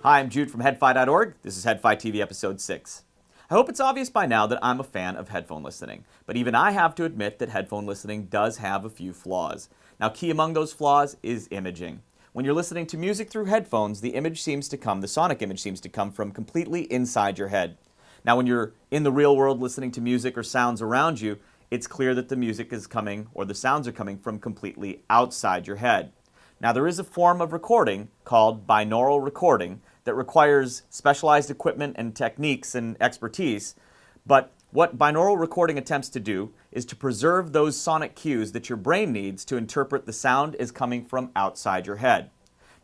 Hi, I'm Jude from headfi.org. This is Headfi TV episode 6. I hope it's obvious by now that I'm a fan of headphone listening, but even I have to admit that headphone listening does have a few flaws. Now, key among those flaws is imaging. When you're listening to music through headphones, the sonic image seems to come from completely inside your head. Now, when you're in the real world listening to music or sounds around you, it's clear that the music is coming, or the sounds are coming from completely outside your head. Now, there is a form of recording called binaural recording that requires specialized equipment and techniques and expertise, but what binaural recording attempts to do is to preserve those sonic cues that your brain needs to interpret the sound as coming from outside your head.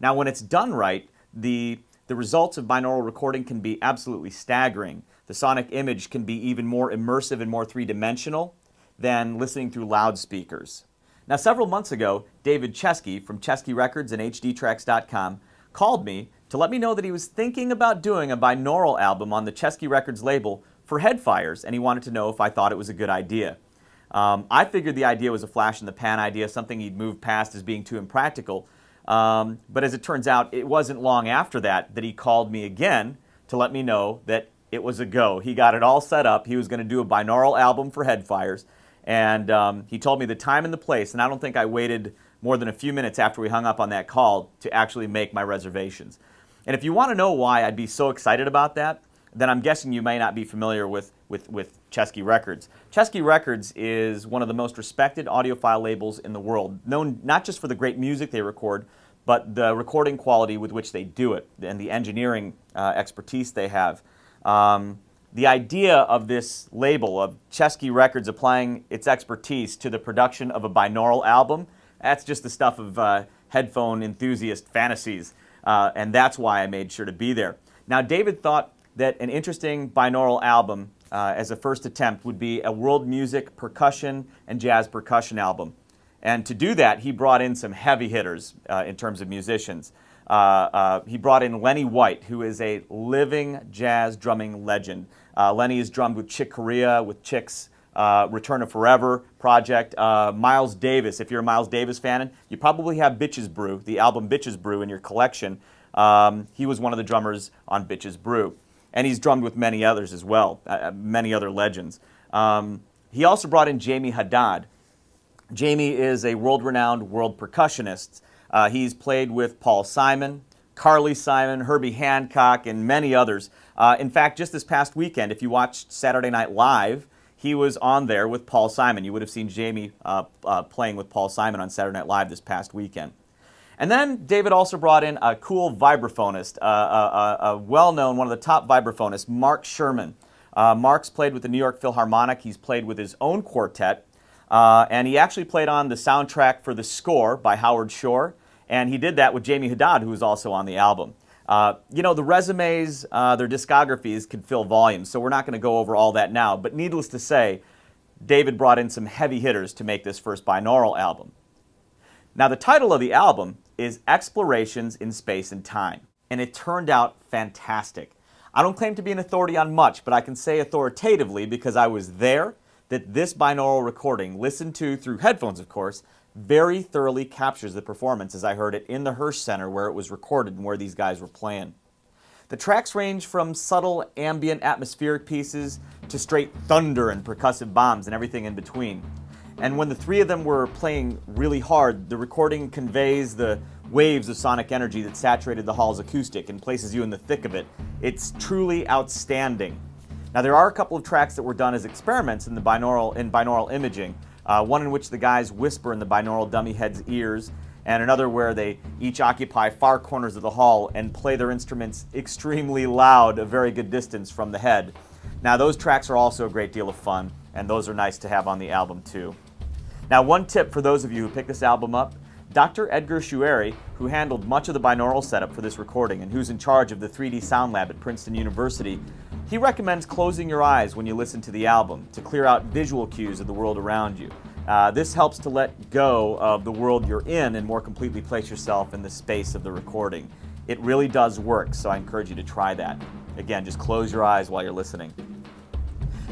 Now, when it's done right, the results of binaural recording can be absolutely staggering. The sonic image can be even more immersive and more three-dimensional than listening through loudspeakers. Now, several months ago, David Chesky from Chesky Records and HDtracks.com called me to let me know that he was thinking about doing a binaural album on the Chesky Records label for headfiers, and he wanted to know if I thought it was a good idea. I figured the idea was a flash-in-the-pan idea, something he'd moved past as being too impractical. But as it turns out, it wasn't long after that he called me again to let me know that it was a go. He got it all set up. He was going to do a binaural album for headfiers, and he told me the time and the place, and I don't think I waited more than a few minutes after we hung up on that call to actually make my reservations. And if you want to know why I'd be so excited about that, then I'm guessing you may not be familiar with Chesky Records. Chesky Records is one of the most respected audiophile labels in the world, known not just for the great music they record, but the recording quality with which they do it and the engineering expertise they have. The idea of this label, of Chesky Records applying its expertise to the production of a binaural album, that's just the stuff of headphone enthusiast fantasies, and that's why I made sure to be there. Now, David thought that an interesting binaural album as a first attempt would be a world music percussion and jazz percussion album. And to do that, he brought in some heavy hitters in terms of musicians. He brought in Lenny White, who is a living jazz drumming legend. Lenny has drummed with Chick Corea, with Chick's Return of Forever project. Miles Davis, if you're a Miles Davis fan, you probably have Bitches Brew, the album Bitches Brew, in your collection. He was one of the drummers on Bitches Brew. And he's drummed with many others as well, many other legends. He also brought in Jamie Haddad. Jamie is a world-renowned world percussionist. He's played with Paul Simon, Carly Simon, Herbie Hancock, and many others. In fact, just this past weekend, if you watched Saturday Night Live, he was on there with Paul Simon. You would have seen Jamie playing with Paul Simon on Saturday Night Live this past weekend. And then David also brought in a cool vibraphonist, a well-known, one of the top vibraphonists, Mark Sherman. Mark's played with the New York Philharmonic. He's played with his own quartet. And he actually played on the soundtrack for The Score by Howard Shore. And he did that with Jamie Haddad, who was also on the album. You know, the resumes, their discographies could fill volumes, so we're not going to go over all that now. But needless to say, David brought in some heavy hitters to make this first binaural album. Now, the title of the album is Explorations in Space and Time, and it turned out fantastic. I don't claim to be an authority on much, but I can say authoritatively, because I was there, that this binaural recording, listened to through headphones, of course, very thoroughly captures the performance as I heard it in the Hirsch Center where it was recorded and where these guys were playing. The tracks range from subtle ambient atmospheric pieces to straight thunder and percussive bombs and everything in between. And when the three of them were playing really hard, the recording conveys the waves of sonic energy that saturated the hall's acoustic and places you in the thick of it. It's truly outstanding. Now, there are a couple of tracks that were done as experiments in binaural imaging. One in which the guys whisper in the binaural dummy head's ears, and another where they each occupy far corners of the hall and play their instruments extremely loud, a very good distance from the head. Now, those tracks are also a great deal of fun, and those are nice to have on the album too. Now, one tip for those of you who pick this album up, Dr. Edgar Shueri, who handled much of the binaural setup for this recording and who's in charge of the 3D Sound Lab at Princeton University, he recommends closing your eyes when you listen to the album to clear out visual cues of the world around you. This helps to let go of the world you're in and more completely place yourself in the space of the recording. It really does work, so I encourage you to try that. Again, just close your eyes while you're listening.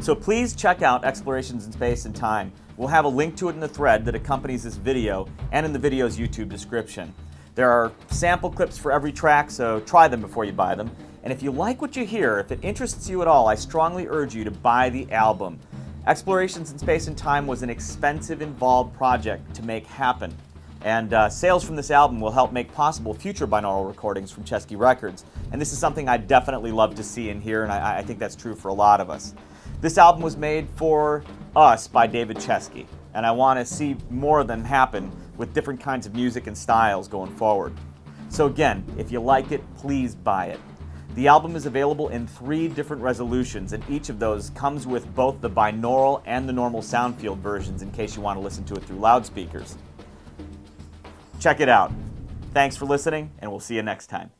So please check out Explorations in Space and Time. We'll have a link to it in the thread that accompanies this video and in the video's YouTube description. There are sample clips for every track, so try them before you buy them. And if you like what you hear, if it interests you at all, I strongly urge you to buy the album. Explorations in Space and Time was an expensive, involved project to make happen. And sales from this album will help make possible future binaural recordings from Chesky Records. And this is something I'd definitely love to see and hear, and I think that's true for a lot of us. This album was made for us by David Chesky, and I want to see more of them happen with different kinds of music and styles going forward. So again, if you like it, please buy it. The album is available in 3 different resolutions, and each of those comes with both the binaural and the normal sound field versions in case you want to listen to it through loudspeakers. Check it out. Thanks for listening, and we'll see you next time.